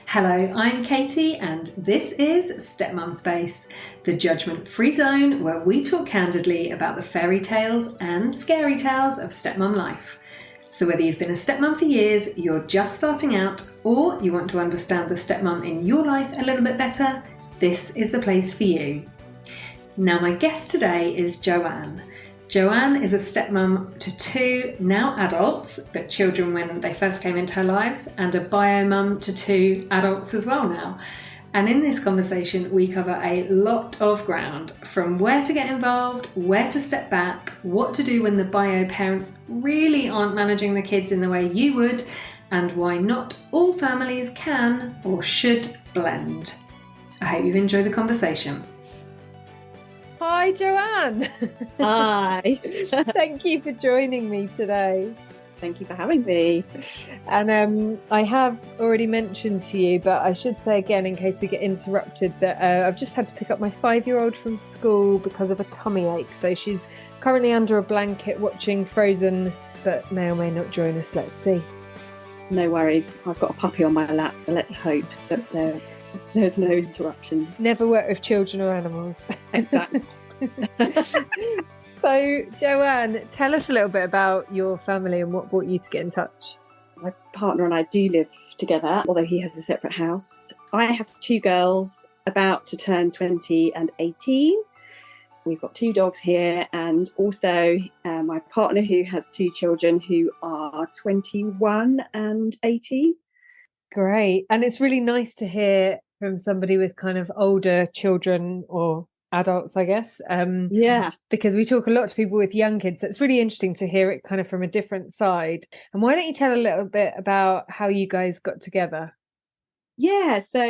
Hello, I'm Katie and this is Stepmum Space, the judgment-free zone where we talk candidly about the fairy tales and scary tales of stepmum life. So whether you've been a stepmum for years, you're just starting out, or you want to understand the stepmum in your life a little bit better, this is the place for you. Now my guest today is Joanne. Joanne is a stepmum to two now adults, but children when they first came into her lives, and a bio mum to two adults as well now. And in this conversation, we cover a lot of ground, from where to get involved, where to step back, what to do when the bio parents really aren't managing the kids in the way you would, and why not all families can or should blend. I hope you enjoy the conversation. Hi, Joanne. Hi. Thank you for joining me today. Thank you for having me. And I have already mentioned to you, but I should say again, in case we get interrupted, that I've just had to pick up my 5-year-old from school because of a tummy ache. So she's currently under a blanket watching Frozen, but may or may not join us. Let's see. No worries. I've got a puppy on my lap, so let's hope that there's no interruption. Never work with children or animals. Exactly. So, Joanne, tell us a little bit about your family and what brought you to get in touch. My partner and I do live together, although he has a separate house. I have two girls about to turn 20 and 18. We've got two dogs here, and also my partner who has two children who are 21 and 18. Great. And it's really nice to hear from somebody with kind of older children or adults, I guess. Because we talk a lot to people with young kids. So it's really interesting to hear it kind of from a different side. And why don't you tell a little bit about how you guys got together? Yeah, so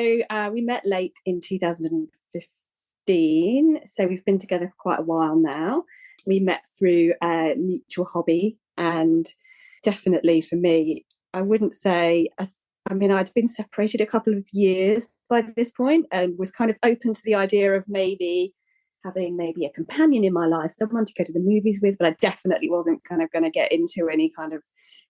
we met late in 2015. So we've been together for quite a while now. We met through a mutual hobby, and definitely for me, I wouldn't say... I'd been separated a couple of years by this point and was kind of open to the idea of maybe having a companion in my life, someone to go to the movies with, but I definitely wasn't kind of going to get into any kind of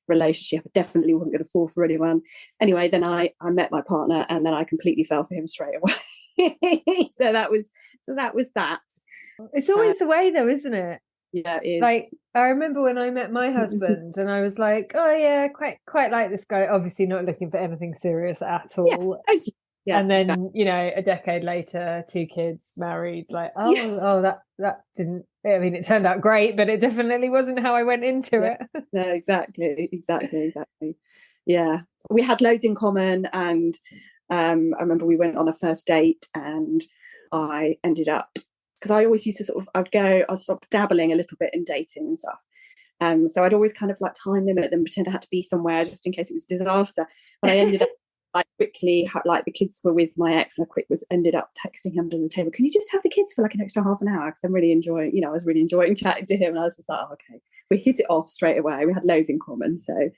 relationship. I definitely wasn't going to fall for anyone. Anyway, then I met my partner, and then I completely fell for him straight away. So that was that. It's always the way though, isn't it? Yeah, it is. Like, I remember when I met my husband and I was like, oh yeah, quite like this guy, obviously not looking for anything serious at all. Yeah, and then, exactly. you know, a decade later, two kids, married, like, that didn't, I mean, it turned out great, but it definitely wasn't how I went into it. No, exactly. Yeah. We had loads in common, and I remember we went on a first date, and I ended up, because I always used to I was sort of dabbling a little bit in dating and stuff. So I'd always kind of like time limit and pretend I had to be somewhere just in case it was a disaster. But I ended up quickly, the kids were with my ex, and I ended up texting him under the table, can you just have the kids for like an extra half an hour? Because I'm really enjoying, I was really enjoying chatting to him, and I was just like, oh, okay. We hit it off straight away. We had loads in common. So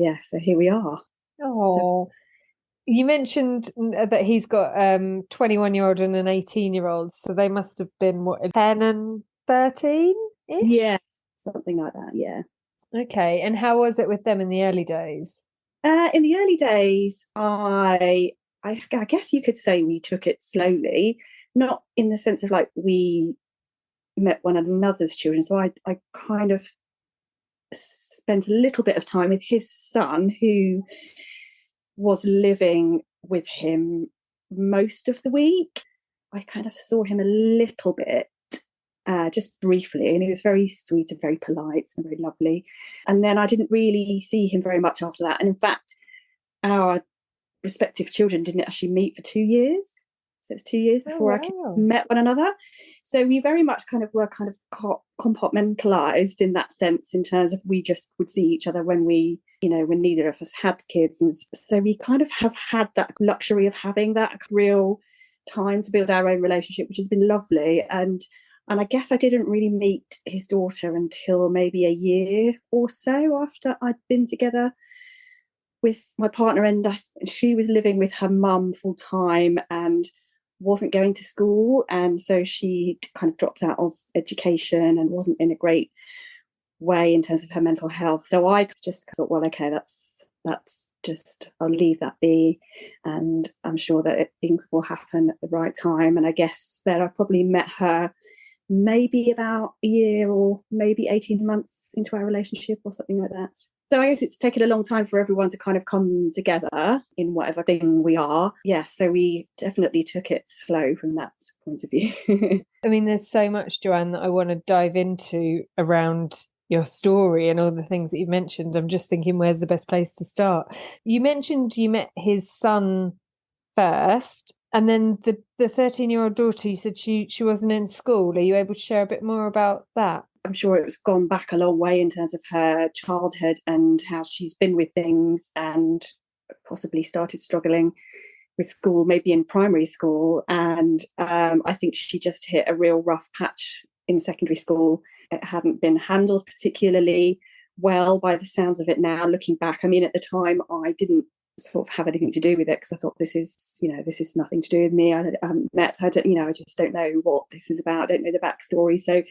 yeah, so here we are. Oh. You mentioned that he's got 21-year-old and an 18-year-old, so they must have been, 10 and 13-ish? Yeah, something like that, yeah. Okay, and how was it with them in the early days? In the early days, I guess you could say we took it slowly, not in the sense of like we met one another's children. So I kind of spent a little bit of time with his son, who was living with him most of the week. I kind of saw him a little bit, just briefly, and he was very sweet and very polite and very lovely. And then I didn't really see him very much after that. And in fact, our respective children didn't actually meet for 2 years. So it's 2 years before I met one another. So we very much were compartmentalized in that sense, in terms of we just would see each other when when neither of us had kids. And so we kind of have had that luxury of having that real time to build our own relationship, which has been lovely. And I guess I didn't really meet his daughter until maybe a year or so after I'd been together with my partner, and she was living with her mum full time and wasn't going to school, and so she kind of dropped out of education and wasn't in a great way in terms of her mental health. So I just thought, well, okay, that's that's just, I'll leave that be, and I'm sure that things will happen at the right time. And I guess that I probably met her maybe about a year or maybe 18 months into our relationship or something like that. So I guess it's taken a long time for everyone to kind of come together in whatever thing we are. Yeah, so we definitely took it slow from that point of view. I mean, there's so much, Joanne, that I want to dive into around your story and all the things that you've mentioned. I'm just thinking, where's the best place to start? You mentioned you met his son first, and then the 13-year-old daughter, you said she wasn't in school. Are you able to share a bit more about that? I'm sure it's gone back a long way in terms of her childhood and how she's been with things, and possibly started struggling with school, maybe in primary school. And I think she just hit a real rough patch in secondary school. It hadn't been handled particularly well by the sounds of it now, looking back. I mean, at the time, I didn't sort of have anything to do with it, because I thought, this is nothing to do with me. I haven't met her, I just don't know what this is about. I don't know the backstory. So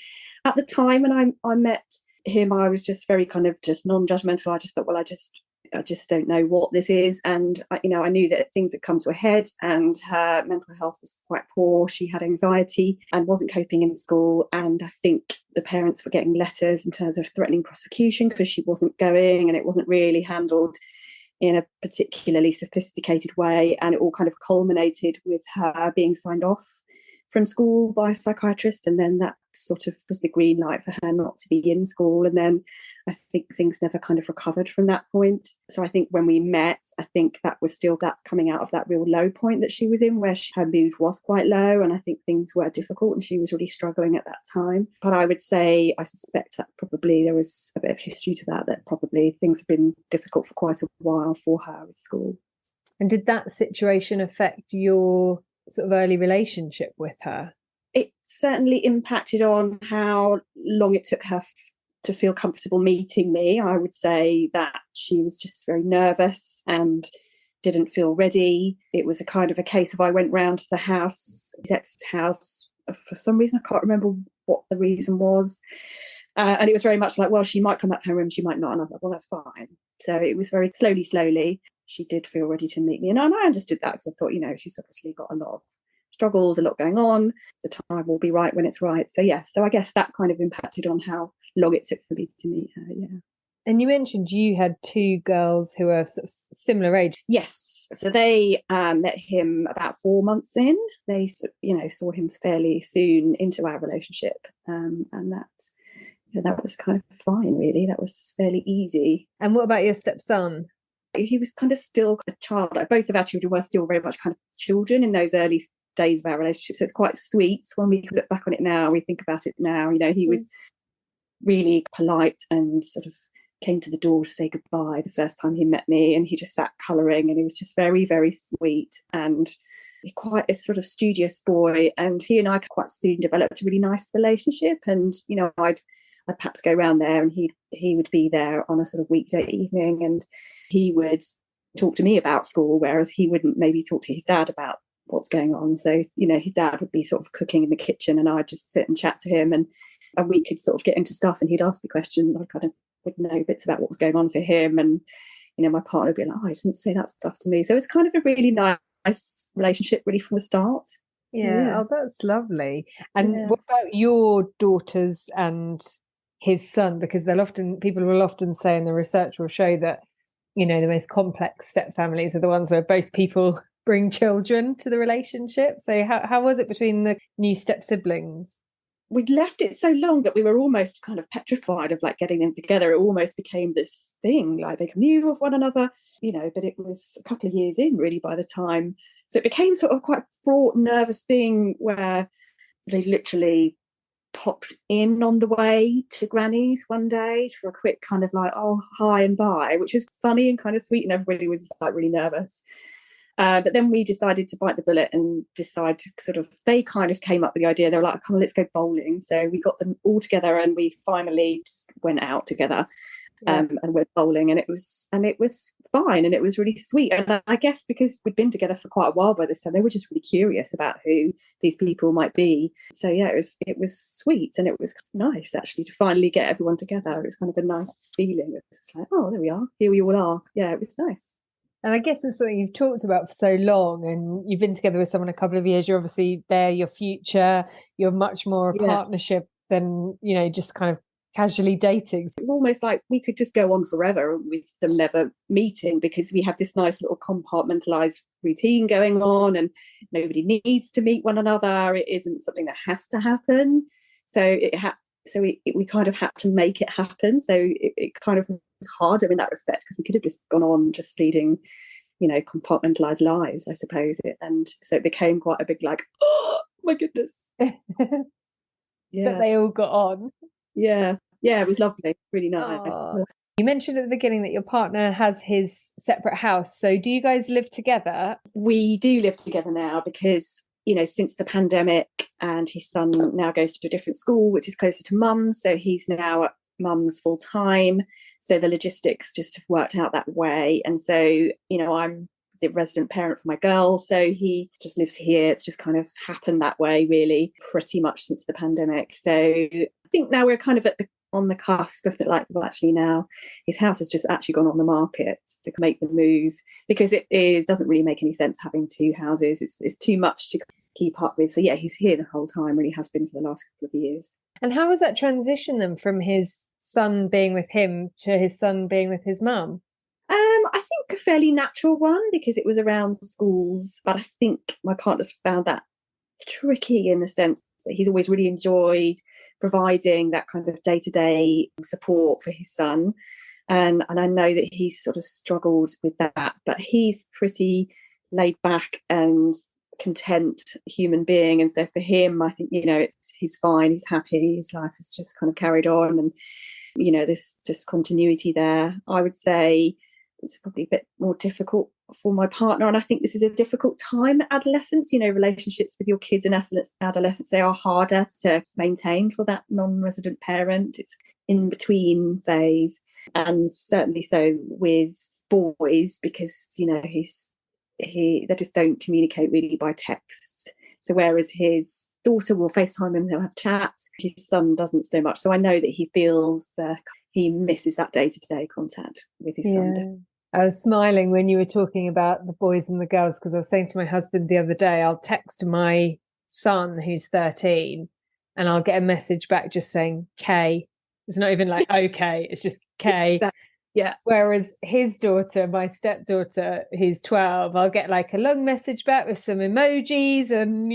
at the time when I met him, I was just very kind of just non-judgmental. I just thought, well, I just don't know what this is. And I knew that things had come to a head, and her mental health was quite poor. She had anxiety and wasn't coping in school. And I think the parents were getting letters in terms of threatening prosecution because she wasn't going, and it wasn't really handled in a particularly sophisticated way. And it all kind of culminated with her being signed off from school by a psychiatrist, and then that sort of was the green light for her not to be in school. And then I think things never kind of recovered from that point. So I think when we met, I think that was still that coming out of that real low point that she was in, where her mood was quite low, and I think things were difficult and she was really struggling at that time. But I would say, I suspect that probably there was a bit of history to that probably things have been difficult for quite a while for her with school. And did that situation affect your sort of early relationship with her? It certainly impacted on how long it took her to feel comfortable meeting me. I would say that she was just very nervous and didn't feel ready. It was a kind of a case of, I went round to the house, his ex's house, for some reason, I can't remember what the reason was. And it was very much like, well, she might come back to her room, she might not. And I was like, well, that's fine. So it was very slowly. She did feel ready to meet me. And I understood that, because I thought, she's obviously got a lot of struggles, a lot going on. The time will be right when it's right. So so I guess that kind of impacted on how long it took for me to meet her. Yeah. And you mentioned you had two girls who are sort of similar age. Yes. So they met him about 4 months in. They saw him fairly soon into our relationship, and that was kind of fine, really. That was fairly easy. And what about your stepson? He was kind of still a child. Both of our children were still very much kind of children in those early days of our relationship. So it's quite sweet when we look back on it now. We think about it now. He was really polite and sort of came to the door to say goodbye the first time he met me, and he just sat colouring, and he was just very, very sweet and quite a sort of studious boy. And he and I quite soon developed a really nice relationship. And I'd perhaps go around there, and he would be there on a sort of weekday evening, and he would talk to me about school, whereas he wouldn't maybe talk to his dad about what's going on. So his dad would be sort of cooking in the kitchen, and I'd just sit and chat to him, and we could sort of get into stuff, and he'd ask me questions. I kind of would know bits about what was going on for him, and my partner would be like, oh, I didn't say that stuff to me. So it's kind of a really nice relationship, really, from the start. Yeah. Oh, that's lovely. And what about your daughters and his son? Because people will often say, and the research will show that the most complex step families are the ones where both people bring children to the relationship. So how was it between the new step siblings? We'd left it so long that we were almost kind of petrified of like getting them together. It almost became this thing, like they knew of one another, but it was a couple of years in, really, by the time. So it became sort of quite a fraught, nervous thing where they literally popped in on the way to Granny's one day for a quick kind of like, oh, hi and bye, which was funny and kind of sweet, and everybody was like really nervous. But then we decided to bite the bullet and decide to they kind of came up with the idea. They were like, come on, let's go bowling. So we got them all together, and we finally just went out together and went bowling. And it was fine, and it was really sweet. And I guess because we'd been together for quite a while by this time, they were just really curious about who these people might be. So yeah, it was sweet, and it was nice actually to finally get everyone together. It was kind of a nice feeling. It was just like, oh, there we are, here we all are. Yeah, it was nice. And I guess it's something you've talked about for so long, and you've been together with someone a couple of years. You're obviously they're your future. You're much more a partnership than, just kind of casually dating. It was almost like we could just go on forever with them never meeting, because we have this nice little compartmentalized routine going on, and nobody needs to meet one another. It isn't something that has to happen. So we kind of had to make it happen. So it kind of was harder in that respect, because we could have just gone on just leading, compartmentalized lives, I suppose. And so it became quite a big like, oh my goodness. That they all got on. Yeah, it was lovely, really nice. Aww. You mentioned at the beginning that your partner has his separate house. So do you guys live together? We do live together now because, since the pandemic, and his son now goes to a different school, which is closer to mum's. So he's now at mum's full time. So the logistics just have worked out that way. And so, I'm the resident parent for my girl, so he just lives here. It's just kind of happened that way, really, pretty much since the pandemic. So I think now we're kind of on the cusp of like, well, actually now his house has just actually gone on the market to make the move, because it doesn't really make any sense having two houses. It's too much to keep up with. So yeah, he's here the whole time, really has been for the last couple of years. And how was that transition then from his son being with him to his son being with his mum? I think a fairly natural one, because it was around schools, but I think my partner's found that tricky in the sense that he's always really enjoyed providing that kind of day-to-day support for his son. And I know that he's sort of struggled with that, but he's pretty laid back and content human being. And so for him, I think, he's fine, he's happy, his life has just kind of carried on, and, there's just continuity there. I would say it's probably a bit more difficult for my partner, and I think this is a difficult time, adolescence, relationships with your kids and adolescents, they are harder to maintain for that non-resident parent. It's in between phase, and certainly so with boys, because they just don't communicate really by text. So whereas his daughter will FaceTime him, they'll have chat, his son doesn't so much. So I know that he feels that he misses that day-to-day contact with his son. I was smiling when you were talking about the boys and the girls, because I was saying to my husband the other day, I'll text my son who's 13 and I'll get a message back just saying K. It's not even like okay, it's just K. Yeah. Whereas his daughter, my stepdaughter, who's 12, I'll get like a long message back with some emojis and,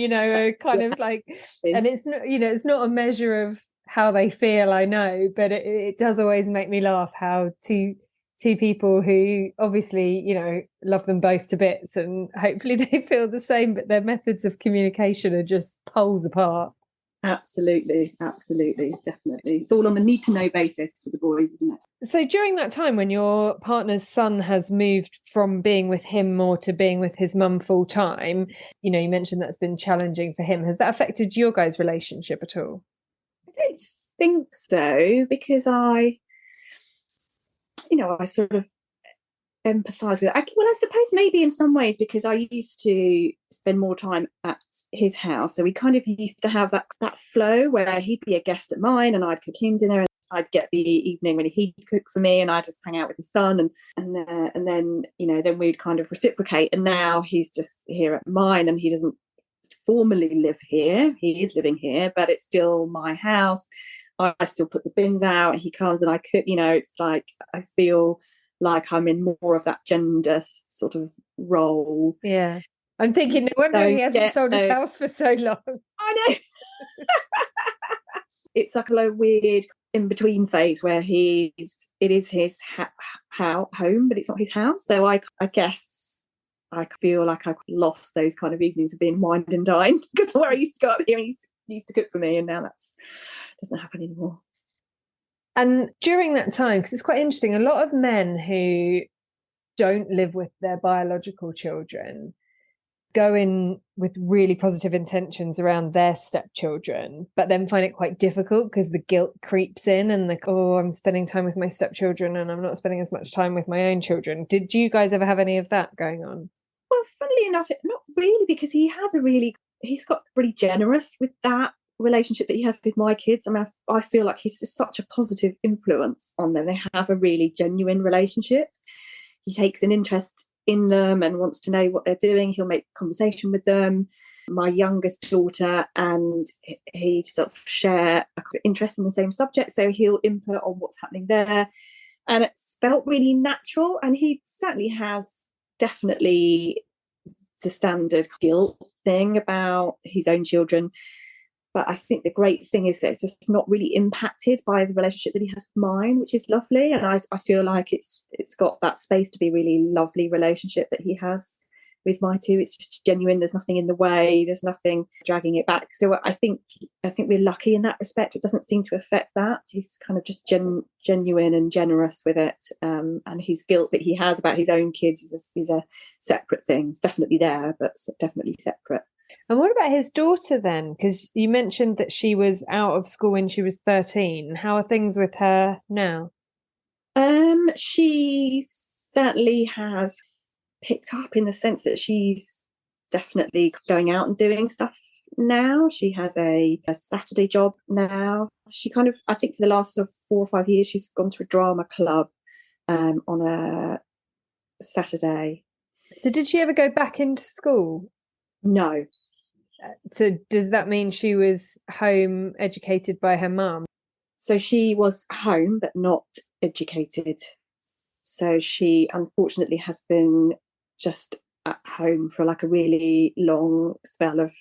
kind of like, and it's not, it's not a measure of how they feel, I know, but it does always make me laugh how two people who obviously, love them both to bits, and hopefully they feel the same, but their methods of communication are just poles apart. Absolutely, definitely. It's all on the need to know basis for the boys, isn't it? So during that time when your partner's son has moved from being with him more to being with his mum full time, you mentioned that's been challenging for him. Has that affected your guys' relationship at all? I don't think so, because I sort of empathise with it. I suppose maybe in some ways, because I used to spend more time at his house, so we kind of used to have that flow where he'd be a guest at mine and I'd cook him dinner, and I'd get the evening when he'd cook for me, and I'd just hang out with his son, and then then we'd kind of reciprocate. And now he's just here at mine, and he doesn't formally live here. He is living here, but it's still my house. I still put the bins out, and he comes and I cook. It's like I feel like I'm in more of that gender sort of role. Yeah. I'm thinking, no wonder he hasn't sold his house for so long. I know. It's like a weird in-between phase where it is his home, but it's not his house. So I guess I feel like I've lost those kind of evenings of being wined and dined, because where I used to go up here and he used to cook for me, and now that doesn't happen anymore. And during that time, because it's quite interesting, a lot of men who don't live with their biological children go in with really positive intentions around their stepchildren, but then find it quite difficult because the guilt creeps in and like, oh, I'm spending time with my stepchildren and I'm not spending as much time with my own children. Did you guys ever have any of that going on? Well, funnily enough, not really, because he's got really generous with that relationship that he has with my kids. I mean, I feel like he's just such a positive influence on them. They have a really genuine relationship. He takes an interest in them and wants to know what they're doing. He'll make conversation with them. My youngest daughter and he sort of share an interest in the same subject, so he'll input on what's happening there. And it's felt really natural. And he certainly has definitely the standard guilt thing about his own children. But I think the great thing is that it's just not really impacted by the relationship that he has with mine, which is lovely. And I feel like it's got that space to be a really lovely relationship that he has with my two. It's just genuine. There's nothing in the way. There's nothing dragging it back. So I think we're lucky in that respect. It doesn't seem to affect that. He's kind of just genuine and generous with it. And his guilt that he has about his own kids is a separate thing. It's definitely there, but it's definitely separate. And what about his daughter then? Because you mentioned that she was out of school when she was 13. How are things with her now? She certainly has picked up in the sense that she's definitely going out and doing stuff now. She has a Saturday job now. She kind of, I think for the last sort of 4 or 5 years, she's gone to a drama club on a Saturday. So did she ever go back into school? No. So does that mean she was home educated by her mum? So she was home but not educated. So she unfortunately has been just at home for like a really long spell of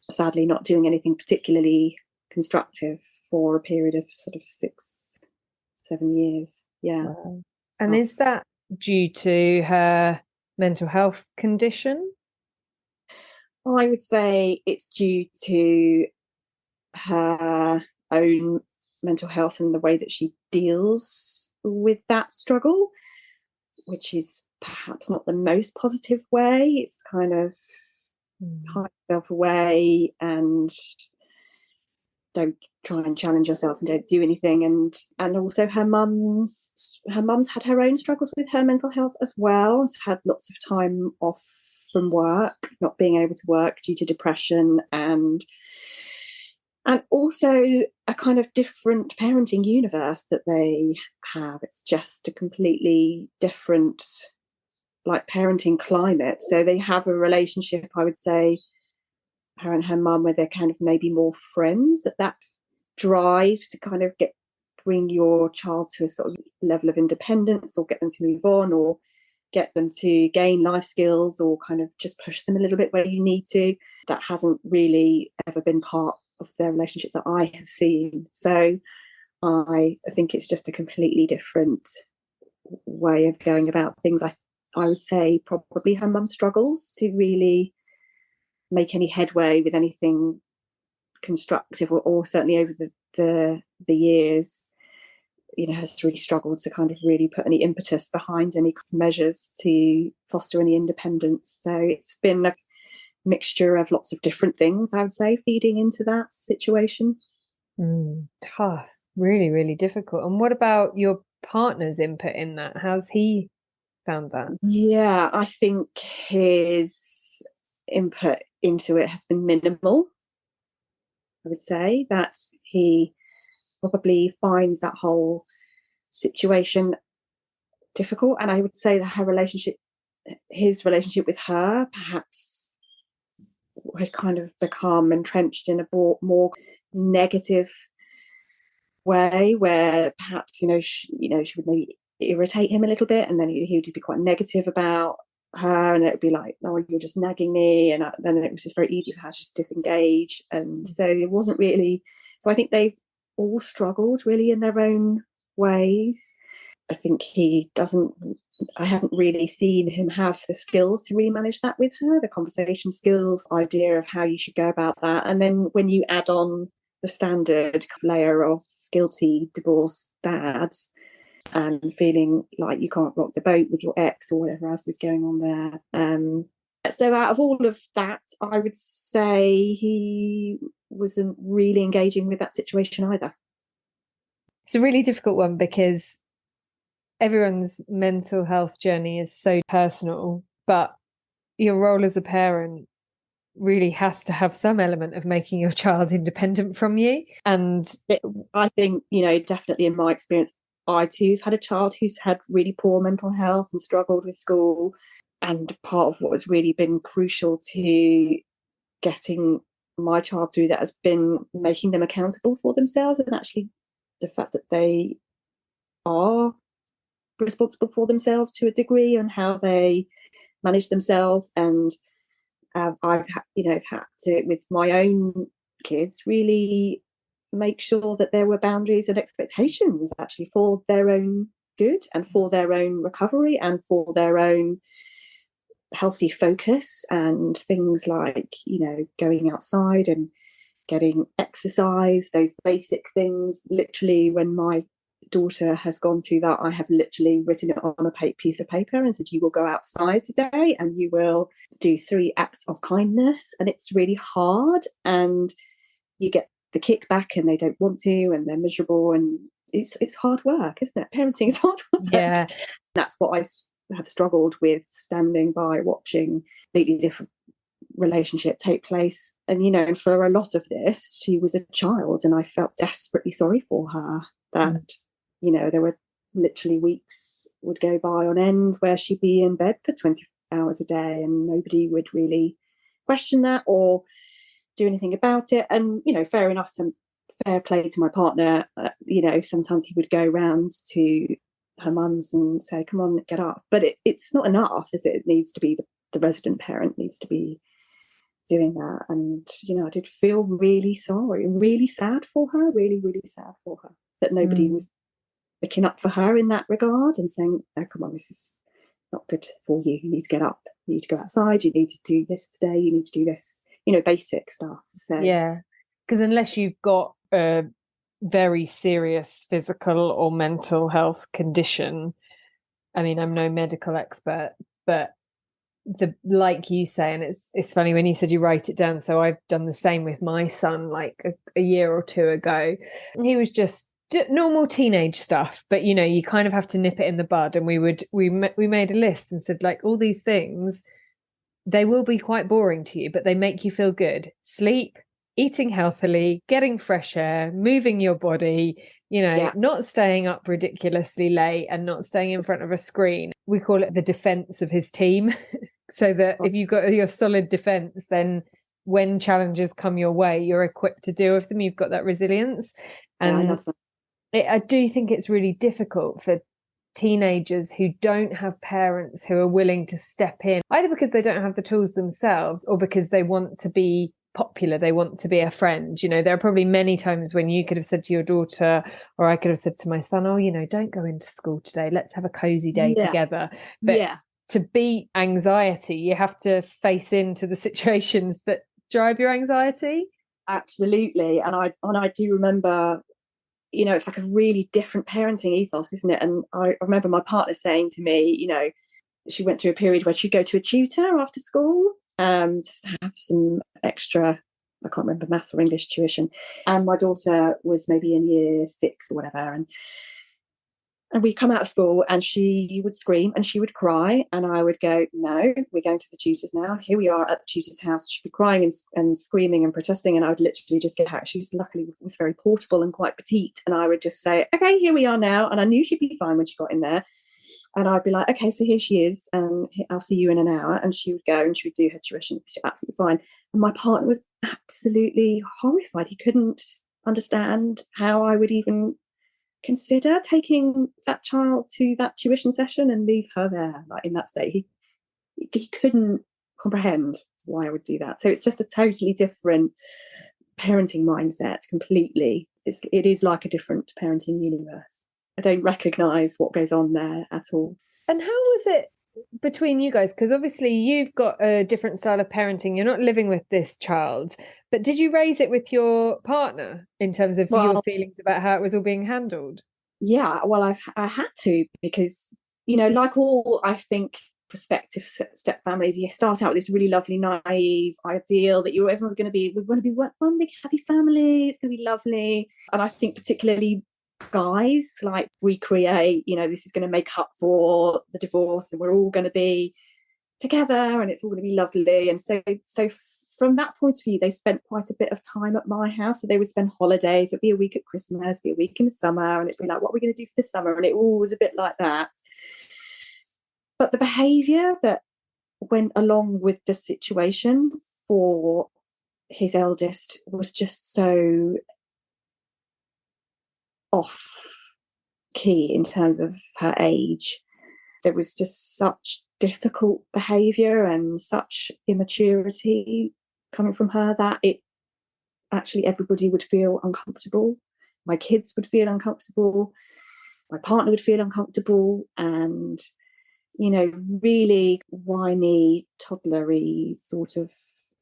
sadly not doing anything particularly constructive for a period of sort of 6-7 years. Yeah. Wow. And is that due to her mental health condition? I would say it's due to her own mental health and the way that she deals with that struggle, which is perhaps not the most positive way. It's kind of hide yourself away and don't try and challenge yourself and don't do anything. And also her mum's had her own struggles with her mental health as well. She's had lots of time off from work, not being able to work due to depression, and also a kind of different parenting universe that they have. It's just a completely different like parenting climate. So they have a relationship, I would say, her and her mum, where they're kind of maybe more friends. That drive to kind of bring your child to a sort of level of independence, or get them to move on, or get them to gain life skills, or kind of just push them a little bit where you need to. That hasn't really ever been part of their relationship that I have seen. So I think it's just a completely different way of going about things. I would say probably her mum struggles to really make any headway with anything constructive, or certainly over the years, has really struggled to kind of really put any impetus behind any measures to foster any independence. So it's been a mixture of lots of different things, I would say, feeding into that situation. Tough, really, really difficult. And what about your partner's input in that? How's he found that? Yeah, I think his input into it has been minimal. I would say that he probably finds that whole situation difficult, and I would say that his relationship with her perhaps had kind of become entrenched in a more negative way, where perhaps she would maybe irritate him a little bit, and then he would be quite negative about her, and it would be like, oh, you're just nagging me, and then it was just very easy for her to just disengage. And so it wasn't really, so I think they've all struggled really in their own ways. I think I haven't really seen him have the skills to really manage that with her, the conversation skills, idea of how you should go about that. And then when you add on the standard layer of guilty divorced dads and feeling like you can't rock the boat with your ex or whatever else is going on there, So out of all of that, I would say he wasn't really engaging with that situation either. It's a really difficult one because everyone's mental health journey is so personal, but your role as a parent really has to have some element of making your child independent from you. And I think, definitely in my experience, I too have had a child who's had really poor mental health and struggled with school. And part of what has really been crucial to getting my child through that has been making them accountable for themselves, and actually the fact that they are responsible for themselves to a degree and how they manage themselves. And I've had to, with my own kids, really make sure that there were boundaries and expectations actually for their own good and for their own recovery and for their own healthy focus, and things like, going outside and getting exercise, those basic things. Literally, when my daughter has gone through that, I have literally written it on a piece of paper and said, you will go outside today and you will do 3 acts of kindness. And it's really hard, and you get the kickback and they don't want to and they're miserable, and it's hard work, isn't it? Parenting is hard work. yeah, that's what I have struggled with, standing by watching completely different relationship take place. And for a lot of this, she was a child, and I felt desperately sorry for her that there were literally weeks would go by on end where she'd be in bed for 20 hours a day and nobody would really question that or do anything about it. And fair enough, some fair play to my partner, sometimes he would go round to her mum's and say, come on, get up. But it's not enough, is it? It needs to be the resident parent needs to be doing that. And I did feel really sorry, really sad for her, really, really sad for her that nobody was picking up for her in that regard and saying, oh, come on, this is not good for you. You need to get up. You need to go outside. You need to do this today. You need to do this, basic stuff. So yeah, because unless you've got a very serious physical or mental health condition, I mean, I'm no medical expert, but like you say, and it's funny when you said you write it down. So I've done the same with my son, like a year or two ago. He was just normal teenage stuff, but you kind of have to nip it in the bud. And we made a list and said, like, all these things, they will be quite boring to you, but they make you feel good. Sleep, eating healthily, getting fresh air, moving your body, not staying up ridiculously late and not staying in front of a screen. We call it the defense of his team. So that if you've got your solid defense, then when challenges come your way, you're equipped to deal with them. You've got that resilience. And I love that. I do think it's really difficult for teenagers who don't have parents who are willing to step in, either because they don't have the tools themselves or because they want to be popular, they want to be a friend. There are probably many times when you could have said to your daughter, or I could have said to my son, oh, don't go into school today, let's have a cozy day together. But to beat anxiety, you have to face into the situations that drive your anxiety. Absolutely. And I do remember, it's like a really different parenting ethos, isn't it? And I remember my partner saying to me, she went through a period where she'd go to a tutor after school, just to have some extra, I can't remember, maths or English tuition. And my daughter was maybe in year 6 or whatever. And we'd come out of school and she would scream and she would cry. And I would go, no, we're going to the tutor's now. Here we are at the tutor's house. She'd be crying and screaming and protesting. And I would literally just get out. She was luckily was very portable and quite petite. And I would just say, okay, here we are now. And I knew she'd be fine when she got in there. And I'd be like, okay, so here she is. And I'll see you in an hour. And she would go and she would do her tuition. She's absolutely fine. And my partner was absolutely horrified. He couldn't understand how I would even consider taking that child to that tuition session and leave her there, like in that state. He couldn't comprehend why I would do that. So it's just a totally different parenting mindset completely. It is like a different parenting universe. I don't recognise what goes on there at all. And how was it between you guys? Because obviously you've got a different style of parenting. You're not living with this child, but did you raise it with your partner in terms of your feelings about how it was all being handled? Yeah, well, I had to, because, like all, I think, prospective step families, you start out with this really lovely, naive ideal that everyone's going to be, we're going to be one big happy family, it's going to be lovely. And I think particularly guys like recreate, this is going to make up for the divorce and we're all going to be together and it's all going to be lovely. And so from that point of view, they spent quite a bit of time at my house. So they would spend holidays, it'd be a week at Christmas, be a week in the summer, and it'd be like, what are we going to do for the summer? And it all was a bit like that. But the behaviour that went along with the situation for his eldest was just so off key in terms of her age. There was just such difficult behaviour and such immaturity coming from her that it actually everybody would feel uncomfortable. My kids would feel uncomfortable. My partner would feel uncomfortable, and really whiny, toddlery sort of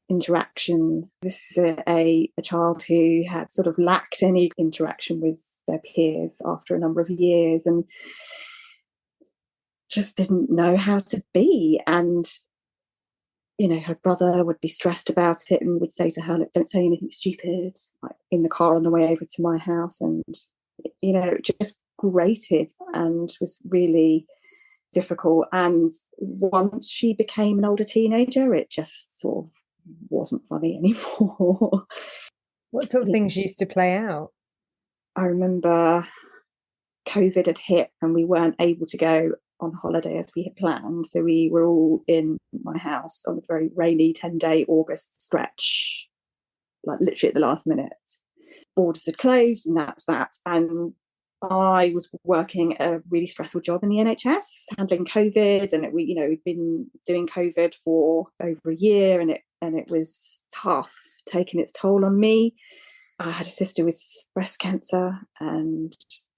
interaction. This is a child who had sort of lacked any interaction with their peers after a number of years and just didn't know how to be. And her brother would be stressed about it and would say to her, look, don't say anything stupid, like in the car on the way over to my house. And it just grated and was really difficult. And once she became an older teenager, it just sort of wasn't funny anymore. What sort of things used to play out? I remember COVID had hit and we weren't able to go on holiday as we had planned. So we were all in my house on a very rainy 10-day August stretch, like literally at the last minute. Borders had closed and that's that. And I was working a really stressful job in the NHS, handling COVID, and we'd been doing COVID for over a year, and it was tough, taking its toll on me. I had a sister with breast cancer, and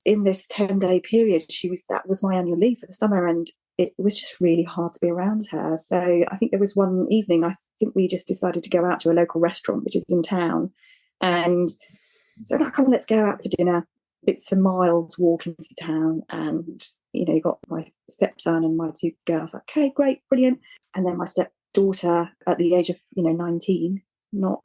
in this 10-day period, that was my annual leave for the summer, and it was just really hard to be around her. So I think there was one evening, I think we just decided to go out to a local restaurant, which is in town, and so come on, let's go out for dinner. It's a miles walk into town, and got my stepson and my two girls. Like, okay, great, brilliant. And then my stepdaughter at the age of 19, not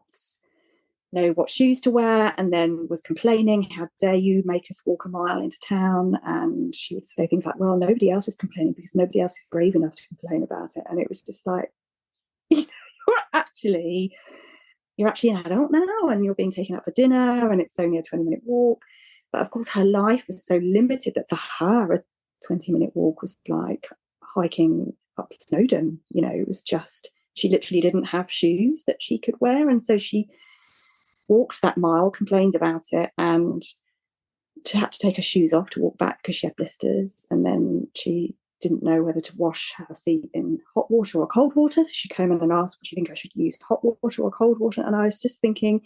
know what shoes to wear, and then was complaining, how dare you make us walk a mile into town? And she would say things like, well, nobody else is complaining because nobody else is brave enough to complain about it. And it was just like, you're actually an adult now, and you're being taken out for dinner, and it's only a 20-minute walk. But of course, her life was so limited that for her, a 20-minute walk was like hiking up Snowdon. It was just, she literally didn't have shoes that she could wear. And so she walked that mile, complained about it, and she had to take her shoes off to walk back because she had blisters. And then she didn't know whether to wash her feet in hot water or cold water. So she came in and asked, do you think I should use hot water or cold water? And I was just thinking,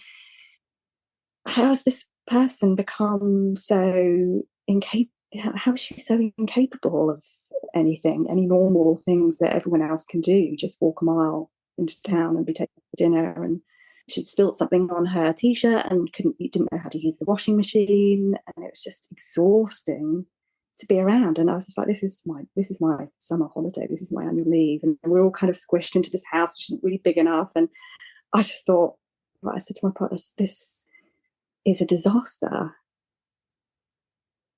how has this person become so incapable? How is she so incapable of anything, any normal things that everyone else can do? Just walk a mile into town and be taken for dinner. And she'd spilt something on her t-shirt and didn't know how to use the washing machine, and it was just exhausting to be around. And I was just like, this is my summer holiday, this is my annual leave, and we're all kind of squished into this house which isn't really big enough. And I just thought, I said to my partner, this is a disaster.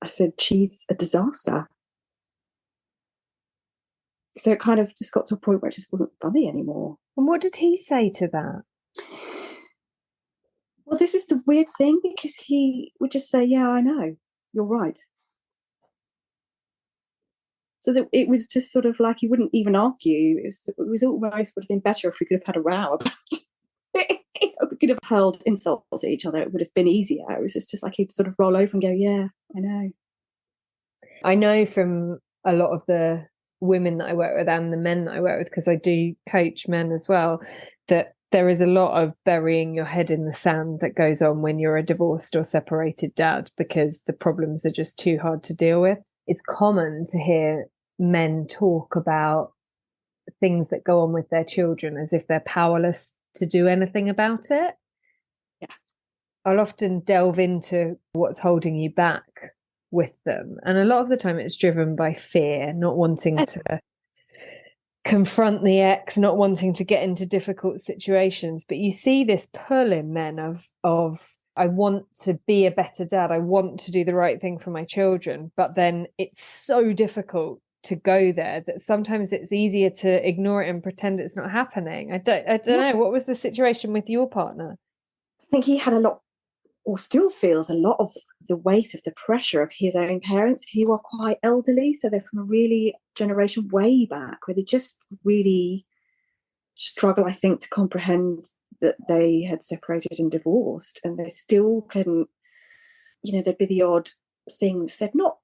I said, she's a disaster. So it kind of just got to a point where it just wasn't funny anymore. And what did he say to that? Well, this is the weird thing, because he would just say, yeah, I know, you're right. So that it was just sort of like he wouldn't even argue. It was almost would have been better if we could have had a row about it. We could have hurled insults at each other. It would have been easier. It was just like he'd sort of roll over and go, yeah, I know. I know from a lot of the women that I work with and the men that I work with, because I do coach men as well, that there is a lot of burying your head in the sand that goes on when you're a divorced or separated dad, because the problems are just too hard to deal with. It's common to hear men talk about things that go on with their children as if they're powerless to do anything about it. Yeah. I'll often delve into what's holding you back with them. And a lot of the time it's driven by fear, not wanting to confront the ex, not wanting to get into difficult situations. But you see this pull in men of I want to be a better dad, I want to do the right thing for my children, but then it's so difficult to go there that sometimes it's easier to ignore it and pretend it's not happening. I don't know, what was the situation with your partner? I think he had a lot, or still feels a lot, of the weight of the pressure of his own parents, who are quite elderly. So they're from a really generation way back where they just really struggle, I think, to comprehend that they had separated and divorced, and they still couldn't, there'd be the odd thing said, not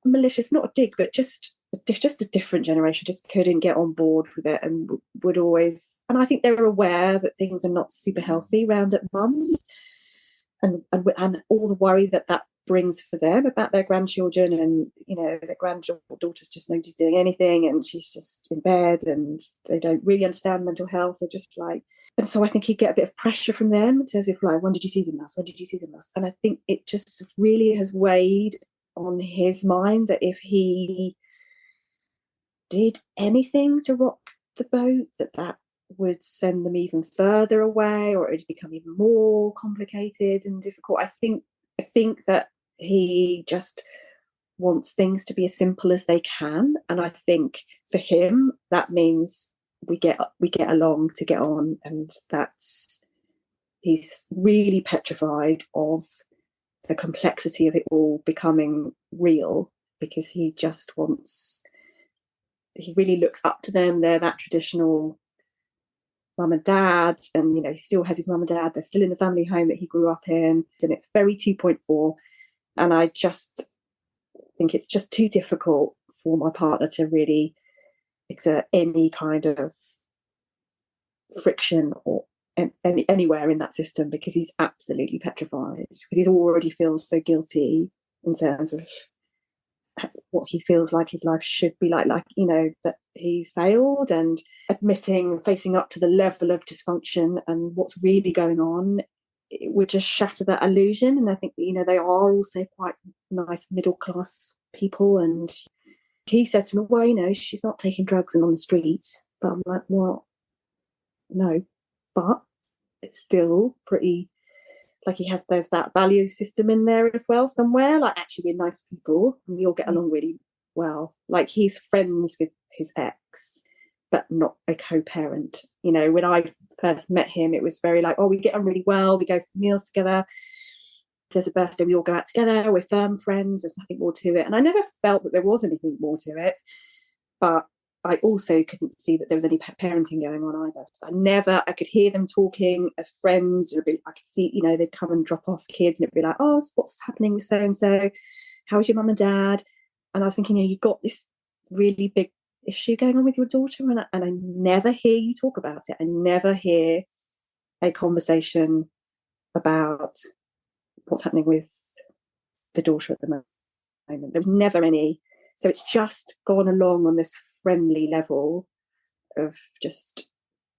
malicious, not a dig, but just a different generation just couldn't get on board with it, and would always, and I think they were aware that things are not super healthy round at mums, and all the worry that brings for them about their grandchildren, and their granddaughter's just nobody's doing anything, and she's just in bed, and they don't really understand mental health. They're just like, and so I think he'd get a bit of pressure from them, as if like, when did you see them last? When did you see them last? And I think it just really has weighed on his mind that if he did anything to rock the boat, that would send them even further away, or it would become even more complicated and difficult. I think that he just wants things to be as simple as they can, and I think for him that means we get along to get on, and he's really petrified of the complexity of it all becoming real, because he really looks up to them. They're that traditional mum and dad, and he still has his mum and dad. They're still in the family home that he grew up in, and it's very 2.4. And I just think it's just too difficult for my partner to really exert any kind of friction or anywhere in that system, because he's absolutely petrified, because he already feels so guilty in terms of what he feels like his life should be like that he's failed, and facing up to the level of dysfunction and what's really going on, it would just shatter that illusion. And I think they are also quite nice middle class people, and he says to me, well, she's not taking drugs and on the street. But I'm like, well, no, but it's still pretty, like, there's that value system in there as well somewhere. Like, actually, we're nice people and we all get along really well. Like, he's friends with his ex, but not a co-parent. When I first met him, it was very like, oh, we get on really well. We go for meals together. There's a birthday, we all go out together. We're firm friends. There's nothing more to it. And I never felt that there was anything more to it. But I also couldn't see that there was any parenting going on either. So I could hear them talking as friends. I could see, they'd come and drop off kids, and it'd be like, oh, what's happening with so-and-so? How's your mum and dad? And I was thinking, you've got this really big issue going on with your daughter, and I never hear you talk about it. I never hear a conversation about what's happening with the daughter at the moment. There was never any. So it's just gone along on this friendly level of just,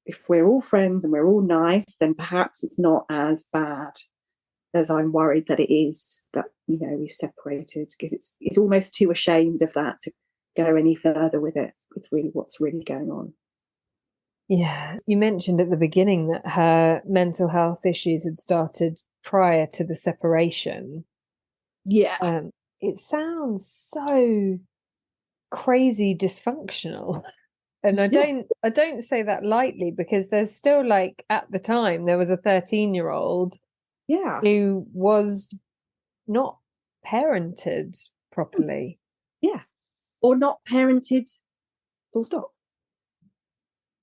if we're all friends and we're all nice, then perhaps it's not as bad as I'm worried that it is, that we've separated, because it's almost too ashamed of that to go any further with it, with really what's really going on. Yeah, you mentioned at the beginning that her mental health issues had started prior to the separation. Yeah. It sounds so crazy dysfunctional. And I don't say that lightly, because there's still, like, at the time there was a 13-year-old who was not parented properly. Yeah. Or not parented, full stop.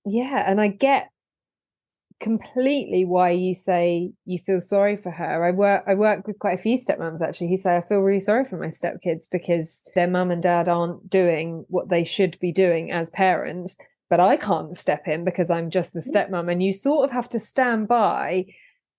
Yeah, and I get completely why you say you feel sorry for her. I work with quite a few stepmums actually who say, I feel really sorry for my stepkids because their mum and dad aren't doing what they should be doing as parents, but I can't step in because I'm just the stepmum. And you sort of have to stand by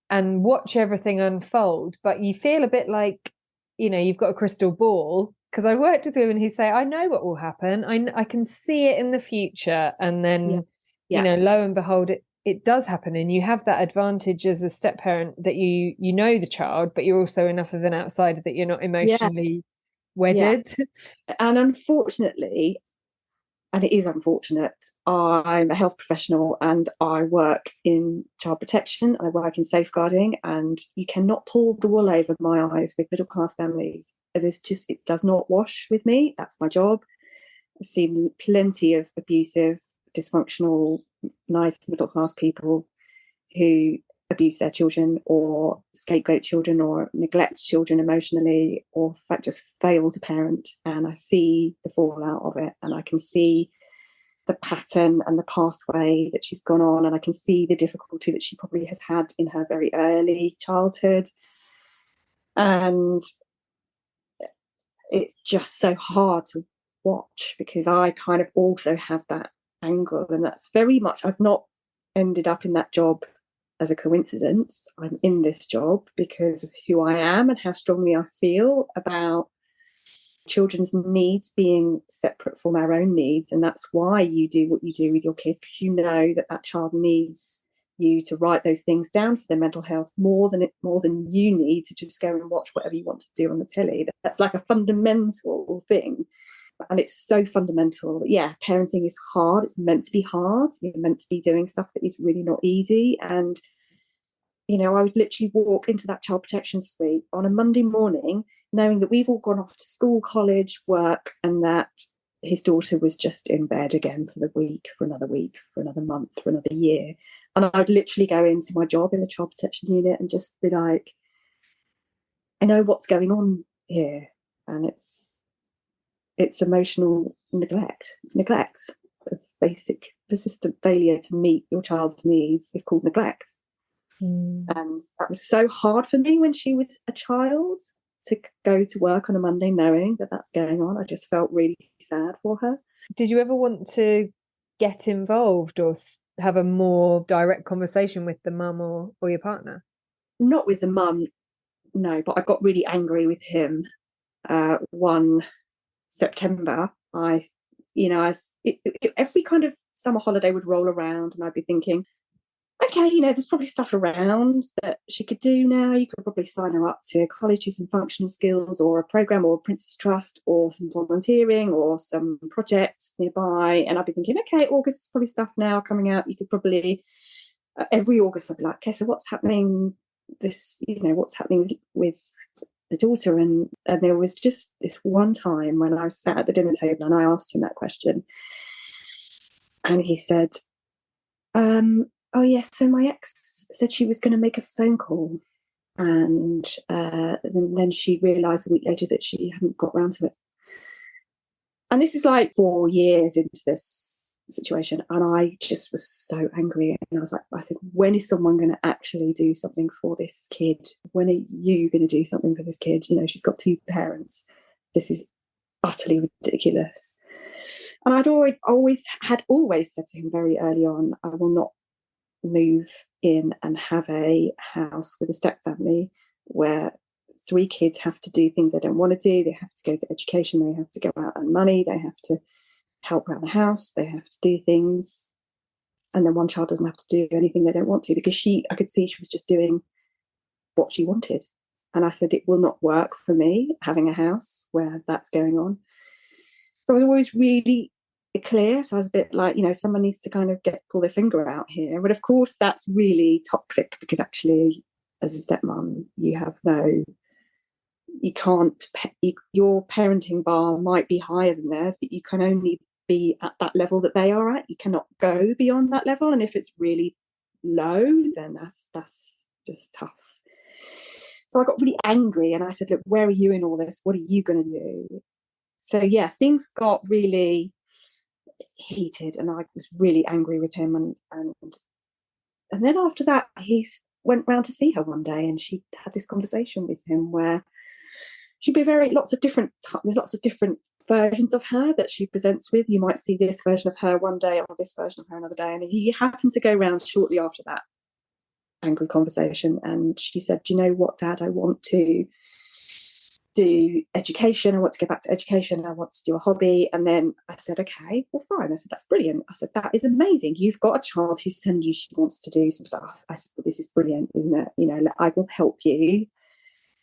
and watch everything unfold, but you feel a bit like, you've got a crystal ball, because I worked with women who say, I know what will happen. I can see it in the future. And then, lo and behold, it does happen, and you have that advantage as a step parent that you know the child, but you're also enough of an outsider that you're not emotionally wedded. And unfortunately, and it is unfortunate. I'm a health professional and I work in child protection, I work in safeguarding, and you cannot pull the wool over my eyes with middle class families. It does not wash with me. That's my job. I've seen plenty of abusive, dysfunctional, nice middle class people who abuse their children or scapegoat children or neglect children emotionally, or in fact just fail to parent. And I see the fallout of it, and I can see the pattern and the pathway that she's gone on, and I can see the difficulty that she probably has had in her very early childhood. And it's just so hard to watch, because I kind of also have that angle, and that's very much, I've not ended up in that job as a coincidence. I'm in this job because of who I am and how strongly I feel about children's needs being separate from our own needs. And that's why you do what you do with your kids, because you know that that child needs you to write those things down for their mental health more than you need to just go and watch whatever you want to do on the telly. That's like a fundamental thing. And it's so fundamental that, yeah, parenting is hard. It's meant to be hard. You're meant to be doing stuff that is really not easy. And, you know, I would literally walk into that child protection suite on a Monday morning, knowing that we've all gone off to school, college, work, and that his daughter was just in bed again for another month, for another year. And I would literally go into my job in the child protection unit and just be like, I know what's going on here. And it's emotional neglect. It's neglect of basic persistent failure to meet your child's needs is called neglect. And that was so hard for me when she was a child, to go to work on a Monday knowing that that's going on. I just felt really sad for her. Did you ever want to get involved or have a more direct conversation with the mum or your partner? Not with the mum, no, but I got really angry with him one September. Every kind of summer holiday would roll around and I'd be thinking, okay, you know, there's probably stuff around that she could do now. You could probably sign her up to colleges and functional skills, or a program, or a Princess Trust, or some volunteering, or some projects nearby. And I'd be thinking, okay, August is probably stuff now coming out. You could probably, every August I'd be like, okay, so what's happening what's happening with the daughter? And there was just this one time when I was sat at the dinner table and I asked him that question. And he said, oh yes, so my ex said she was going to make a phone call, and then she realised a week later that she hadn't got round to it. And this is like 4 years into this situation, and I just was so angry. And I said, when is someone going to actually do something for this kid? When are you going to do something for this kid? You know, she's got 2 parents. This is utterly ridiculous. And I'd always said to him very early on, I will not move in and have a house with a stepfamily where 3 kids have to do things they don't want to do. They have to go to education. They have to go out and money. They have to help around the house. They have to do things. And then one child doesn't have to do anything they don't want to, because I could see she was just doing what she wanted. And I said, it will not work for me having a house where that's going on. So I was always really clear. So I was a bit like, you know, someone needs to kind of pull their finger out here. But of course, that's really toxic, because actually, as a stepmom, your parenting bar might be higher than theirs, but you can only be at that level that they are at. You cannot go beyond that level. And if it's really low, then that's just tough. So I got really angry and I said, look, where are you in all this? What are you going to do? So yeah, things got really heated and I was really angry with him. And then after that, he went round to see her one day and she had this conversation with him where she'd be there's lots of different versions of her that she presents with. You might see this version of her one day or this version of her another day. And he happened to go round shortly after that angry conversation. And she said, do you know what, Dad, I want to do education. I want to go back to education. I want to do a hobby. And then I said, okay, well, fine. I said, that's brilliant. I said, that is amazing. You've got a child who's telling you she wants to do some stuff. I said, well, this is brilliant, isn't it? You know, I will help you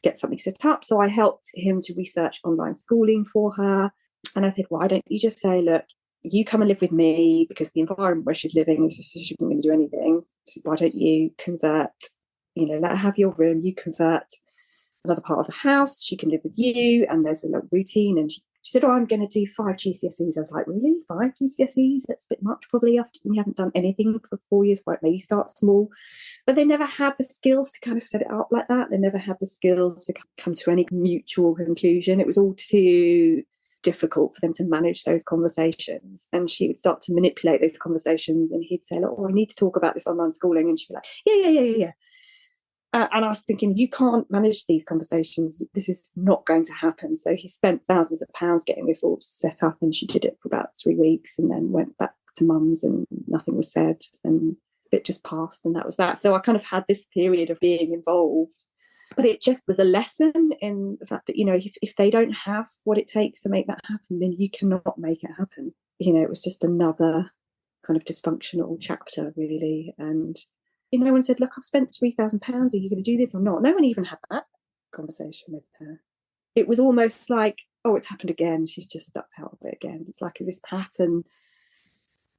get something set up. So I helped him to research online schooling for her. And I said, why don't you just say, look, you come and live with me, because the environment where she's living is just, she isn't going to do anything. So why don't you convert, let her have your room, you convert another part of the house, she can live with you, and there's a little routine. And she said, I'm going to do 5 GCSEs. I was like, really? 5 GCSEs? That's a bit much, probably, after you haven't done anything for 4 years. Quite, maybe start small. But they never had the skills to kind of set it up like that. They never had the skills to come to any mutual conclusion. It was all too difficult for them to manage those conversations. And she would start to manipulate those conversations, and he'd say, I need to talk about this online schooling. And she'd be like, yeah. And I was thinking, you can't manage these conversations. This is not going to happen. So he spent thousands of pounds getting this all set up, and she did it for about 3 weeks and then went back to mum's, and nothing was said, and it just passed, and that was that. So I kind of had this period of being involved, but it just was a lesson in the fact that, if they don't have what it takes to make that happen, then you cannot make it happen. It was just another kind of dysfunctional chapter, really. And no one said, look, I've spent £3,000. Are you going to do this or not? No one even had that conversation with her. It was almost like, it's happened again. She's just stuck out of it again. It's like this pattern.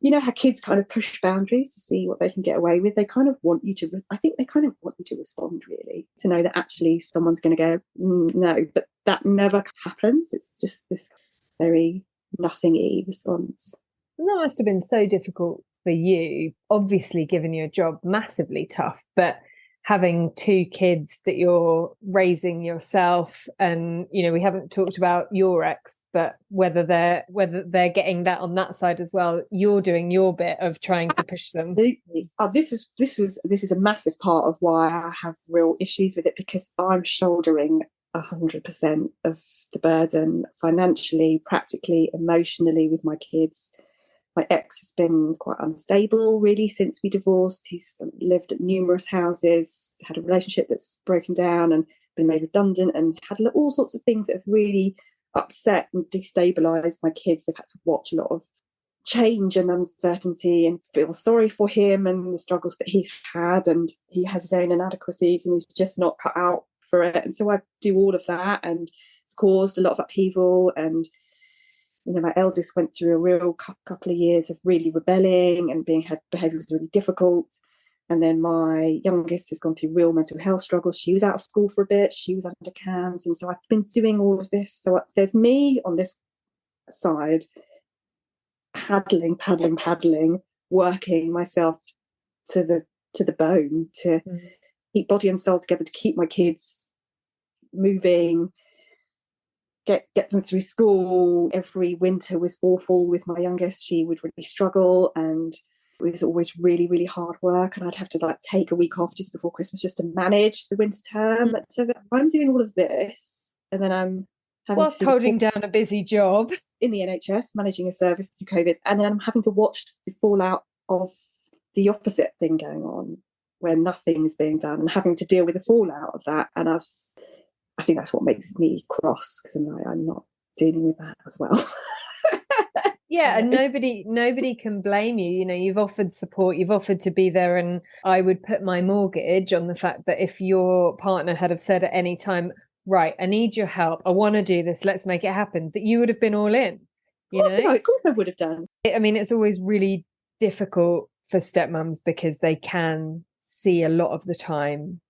How kids kind of push boundaries to see what they can get away with. They kind of want you to, I think they kind of want you to respond, really, to know that actually someone's going to go, no, but that never happens. It's just this very nothing-y response. And that must have been so difficult for you, obviously, given your job, massively tough, but having 2 kids that you're raising yourself, and we haven't talked about your ex, but whether they're getting that on that side as well, you're doing your bit of trying to push them. Absolutely. This is a massive part of why I have real issues with it, because I'm shouldering 100% of the burden, financially, practically, emotionally, with my kids. My ex has been quite unstable, really, since we divorced. He's lived at numerous houses, had a relationship that's broken down and been made redundant, and had all sorts of things that have really upset and destabilised my kids. They've had to watch a lot of change and uncertainty and feel sorry for him and the struggles that he's had, and he has his own inadequacies and he's just not cut out for it. And so I do all of that, and it's caused a lot of upheaval. And my eldest went through a real couple of years of really rebelling, and her behaviour was really difficult. And then my youngest has gone through real mental health struggles. She was out of school for a bit. She was under CAMS. And so I've been doing all of this. So there's me on this side, paddling, working myself to the bone to keep body and soul together, to keep my kids moving, get them through school. Every winter was awful with my youngest. She would really struggle, and it was always really, really hard work. And I'd have to take a week off just before Christmas just to manage the winter term. So I'm doing all of this, and then I'm having whilst holding down a busy job in the NHS, managing a service through COVID, and then I'm having to watch the fallout of the opposite thing going on, where nothing's being done, and having to deal with the fallout of that. And I think that's what makes me cross, because I'm not dealing with that as well. Yeah, and nobody can blame you. You've offered support, you've offered to be there, and I would put my mortgage on the fact that if your partner had have said at any time, right, I need your help, I want to do this, let's make it happen, that you would have been all in. Of course I would have done. It's always really difficult for stepmums, because they can see a lot of the time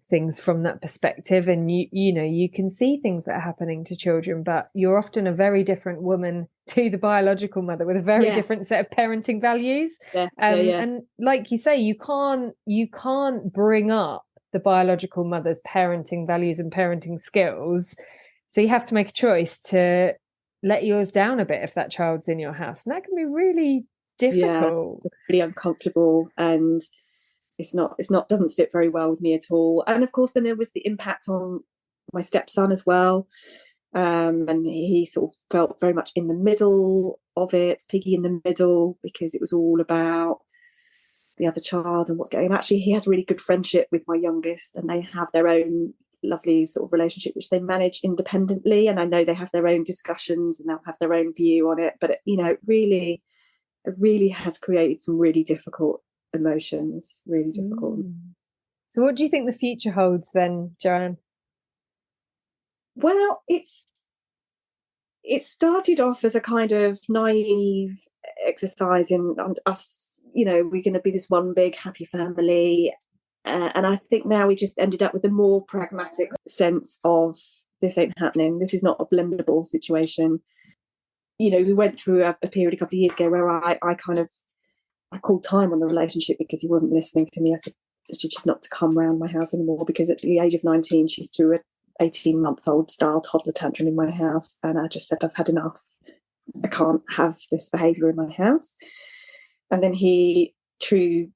things from that perspective, and you can see things that are happening to children, but you're often a very different woman to the biological mother, with a very different set of parenting values. And like you say, you can't bring up the biological mother's parenting values and parenting skills, so you have to make a choice to let yours down a bit if that child's in your house, and that can be really difficult, really uncomfortable, and doesn't sit very well with me at all. And of course, then there was the impact on my stepson as well. And he sort of felt very much in the middle of it, piggy in the middle, because it was all about the other child and what's going on. Actually, he has a really good friendship with my youngest, and they have their own lovely sort of relationship, which they manage independently. And I know they have their own discussions and they'll have their own view on it. But, it really has created some really difficult emotions, really difficult. So what do you think the future holds then, Joanne? Well, it's it started off as a kind of naive exercise in us, we're going to be this one big happy family. And I think now we just ended up with a more pragmatic sense of, this ain't happening. This is not a blendable situation. We went through a period a couple of years ago where I called time on the relationship because he wasn't listening to me. I said, she's just not to come round my house anymore, because at the age of 19, she threw a 18-month-old style toddler tantrum in my house, and I just said, I've had enough. I can't have this behaviour in my house. And then he, true,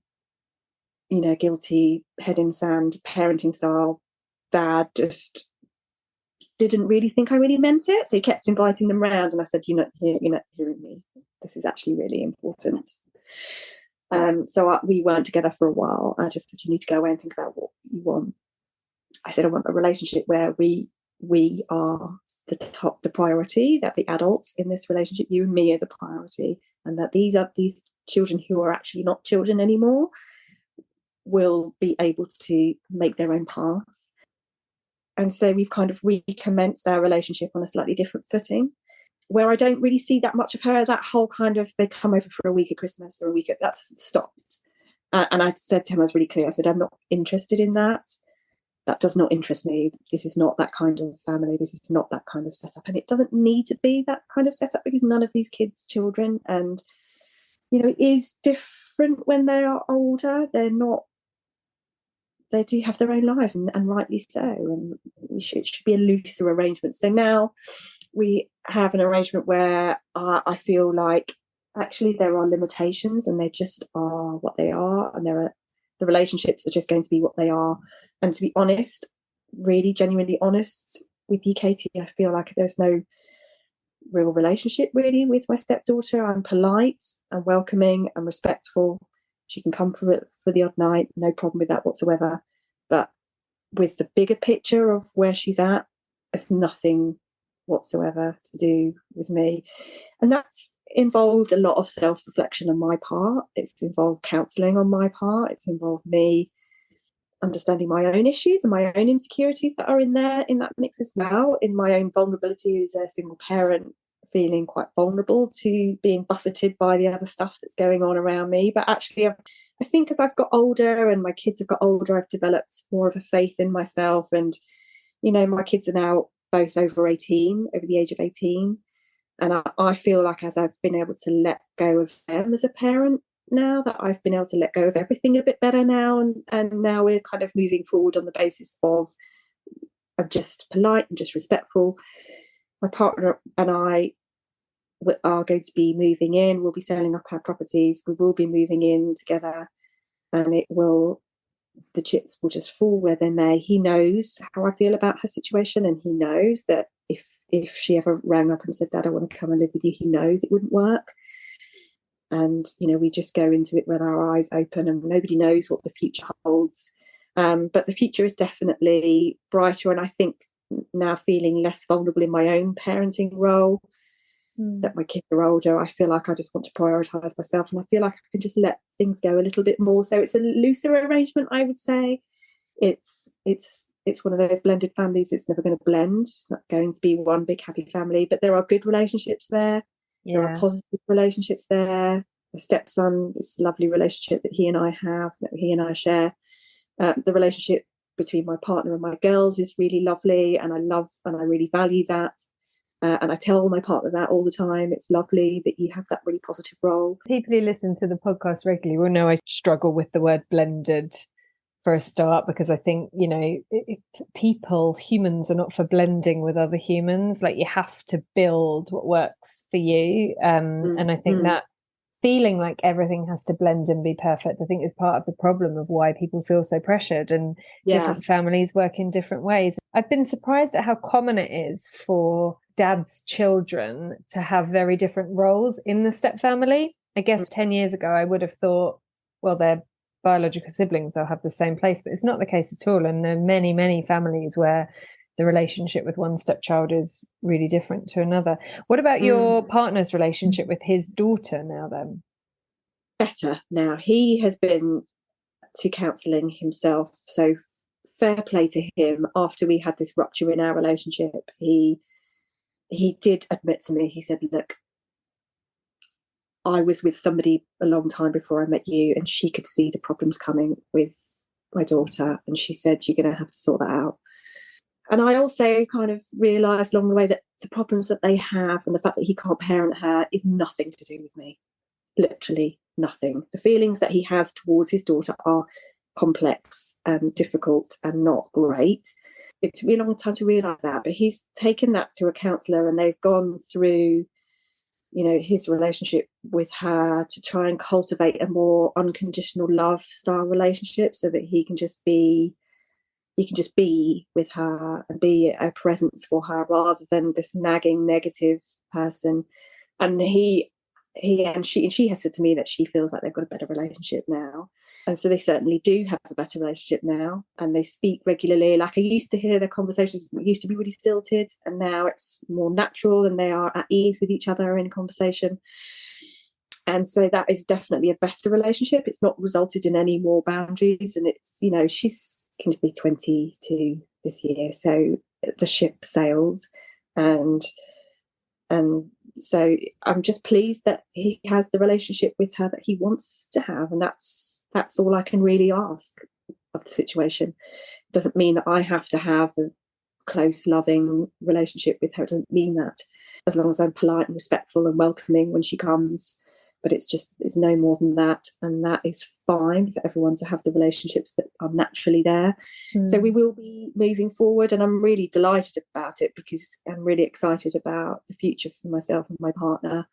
guilty, head in sand, parenting style dad, just didn't really think I really meant it. So he kept inviting them round, and I said, you're not hearing me. This is actually really important. So we weren't together for a while. I just said, you need to go away and think about what you want. I said, I want a relationship where we are the priority, that the adults in this relationship, you and me, are the priority, and that these children who are actually not children anymore will be able to make their own path. And so we've kind of recommenced our relationship on a slightly different footing, where I don't really see that much of her. That whole kind of, they come over for a week at Christmas or a week that's stopped. And I said to him, I was really clear, I said, I'm not interested in that. That does not interest me. This is not that kind of family. This is not that kind of setup. And it doesn't need to be that kind of setup, because none of these kids' children, and, it is different when they are older. They do have their own lives, and rightly so. And it should be a looser arrangement. So now we have an arrangement where I feel like actually there are limitations, and they just are what they are. And the relationships are just going to be what they are. And to be honest, really genuinely honest with you, Katie, I feel like there's no real relationship really with my stepdaughter. I'm polite and welcoming and respectful. She can come for the odd night, no problem with that whatsoever. But with the bigger picture of where she's at, it's nothing whatsoever to do with me. And that's involved a lot of self-reflection on my part. It's involved counselling on my part. It's involved me understanding my own issues and my own insecurities that are in that mix as well, in my own vulnerability as a single parent, feeling quite vulnerable to being buffeted by the other stuff that's going on around me. But actually, I think as I've got older and my kids have got older, I've developed more of a faith in myself. And, my kids are now both over the age of 18. And I feel like as I've been able to let go of them as a parent now, that I've been able to let go of everything a bit better now. And now we're kind of moving forward on the basis of just polite and just respectful. My partner and I are going to be moving in. We'll be selling up our properties. We will be moving in together, and the chips will just fall where they may. He knows how I feel about her situation, and he knows that if she ever rang up and said, Dad, I want to come and live with you, he knows it wouldn't work. And, we just go into it with our eyes open, and nobody knows what the future holds. But the future is definitely brighter. And I think now, feeling less vulnerable in my own parenting role, that my kids are older, I feel like I just want to prioritise myself, and I feel like I can just let things go a little bit more. So it's a looser arrangement, I would say. It's one of those blended families. It's never going to blend. It's not going to be one big happy family, but there are good relationships there. Yeah. There are positive relationships there. My stepson, it's a lovely relationship that he and I have, that he and I share. The relationship between my partner and my girls is really lovely, and I love and I really value that. And I tell my partner that all the time. It's lovely that you have that really positive role. People who listen to the podcast regularly will know I struggle with the word blended for a start, because I think, humans are not for blending with other humans. Like, you have to build what works for you. And I think that feeling like everything has to blend and be perfect, I think, is part of the problem of why people feel so pressured, and different families work in different ways. I've been surprised at how common it is for dad's children to have very different roles in the step family. I guess 10 years ago, I would have thought, well, they're biological siblings, they'll have the same place, but it's not the case at all. And there are many, many families where the relationship with one stepchild is really different to another. What about your partner's relationship with his daughter now then? Better now. He has been to counselling himself, so fair play to him. After we had this rupture in our relationship, he he did admit to me, he said, look, I was with somebody a long time before I met you, and she could see the problems coming with my daughter, and she said, you're going to have to sort that out. And I also kind of realised along the way that the problems that they have and the fact that he can't parent her is nothing to do with me. Literally nothing. The feelings that he has towards his daughter are complex and difficult and not great. It took me a long time to realise that, but he's taken that to a counsellor, and they've gone through, you know, his relationship with her to try and cultivate a more unconditional love style relationship, so that he can just be with her and be a presence for her rather than this nagging negative person. And she has said to me that she feels like they've got a better relationship now, and so they certainly do have a better relationship now, and they speak regularly. Like, I used to hear their conversations used to be really stilted, and now it's more natural and they are at ease with each other in conversation. And so that is definitely a better relationship. It's not resulted in any more boundaries, and it's, you know, she's going to be 22 this year, so the ship sailed, and so I'm just pleased that he has the relationship with her that he wants to have, and that's all I can really ask of the situation. It doesn't mean that I have to have a close, loving relationship with her. It doesn't mean that, as long as I'm polite and respectful and welcoming when she comes. But it's no more than that, and that is fine for everyone to have the relationships that are naturally there. So we will be moving forward, and I'm really delighted about it because I'm really excited about the future for myself and my partner.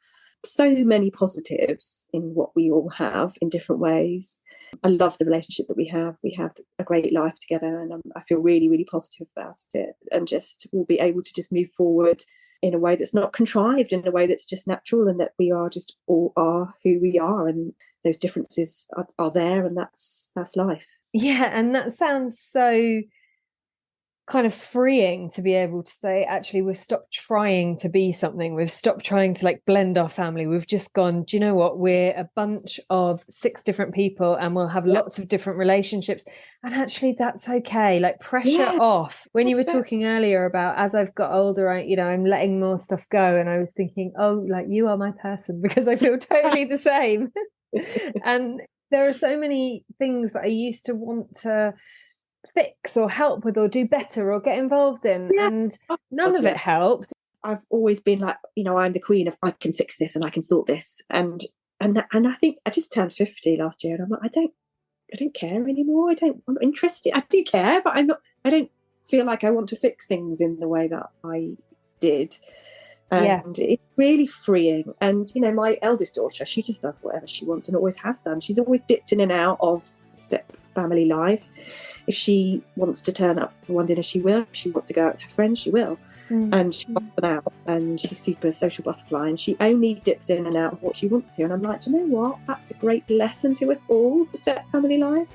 So many positives in what we all have in different ways. I love the relationship that we have. We have a great life together, and I feel really, really positive about it, and just we'll be able to just move forward in a way that's not contrived, in a way that's just natural, and that we are just all are who we are, and those differences are there, and that's life. Yeah, and that sounds so kind of freeing to be able to say, actually, we've stopped trying to be something. We've stopped trying to like blend our family. We've just gone, do you know what? We're a bunch of 6 different people, and we'll have lots of different relationships. And actually, that's okay. Like, pressure off. When you were talking earlier about, as I've got older, I'm letting more stuff go. And I was thinking, oh, like, you are my person, because I feel totally the same. And there are so many things that I used to want to fix or help with or do better or get involved in, and none of it helped. I've always been like, you know, I'm the queen of I can fix this and I can sort this, and I think I just turned 50 last year, and I'm like, I don't care anymore. I'm not interested. I do care, but I don't feel like I want to fix things in the way that I did. And it's really freeing. And, you know, my eldest daughter, she just does whatever she wants and always has done. She's always dipped in and out of step family life. If she wants to turn up for one dinner, she will. If she wants to go out with her friends, she will. And she's up and out, and she's super social butterfly, and she only dips in and out of what she wants to. And I'm like, do you know what? That's the great lesson to us all for step family life.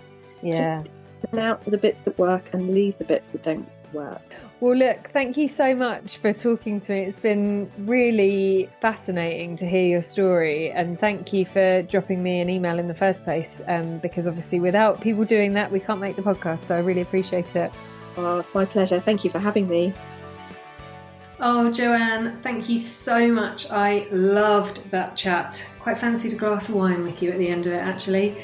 Just dip in and out for the bits that work and leave the bits that don't work. Well, look, thank you so much for talking to me. It's been really fascinating to hear your story, and thank you for dropping me an email in the first place, because obviously without people doing that, we can't make the podcast, so I really appreciate it. Oh, it's my pleasure. Thank you for having me. Oh, Joanne, thank you so much. I loved that chat. Quite fancied a glass of wine with you at the end of it, actually.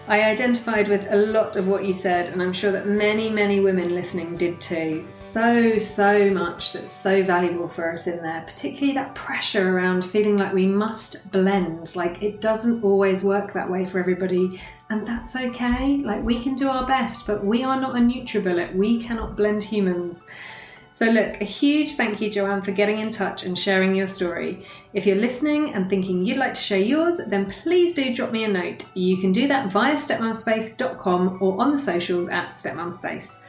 I identified with a lot of what you said, and I'm sure that many, many women listening did too. So much that's so valuable for us in there, particularly that pressure around feeling like we must blend. Like, it doesn't always work that way for everybody, and that's okay. Like, we can do our best, but we are not a NutriBullet. We cannot blend humans. So look, a huge thank you, Joanne, for getting in touch and sharing your story. If you're listening and thinking you'd like to share yours, then please do drop me a note. You can do that via stepmumspace.com or on the socials at stepmumspace.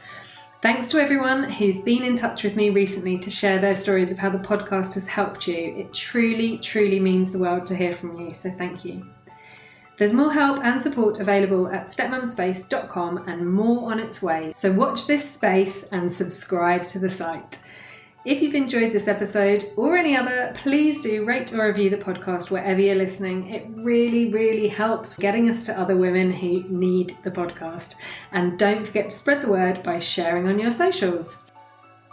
Thanks to everyone who's been in touch with me recently to share their stories of how the podcast has helped you. It truly, truly means the world to hear from you, so thank you. There's more help and support available at stepmumspace.com and more on its way. So watch this space and subscribe to the site. If you've enjoyed this episode or any other, please do rate or review the podcast wherever you're listening. It really, really helps getting us to other women who need the podcast. And don't forget to spread the word by sharing on your socials.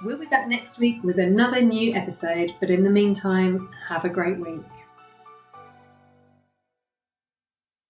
We'll be back next week with another new episode, but in the meantime, have a great week.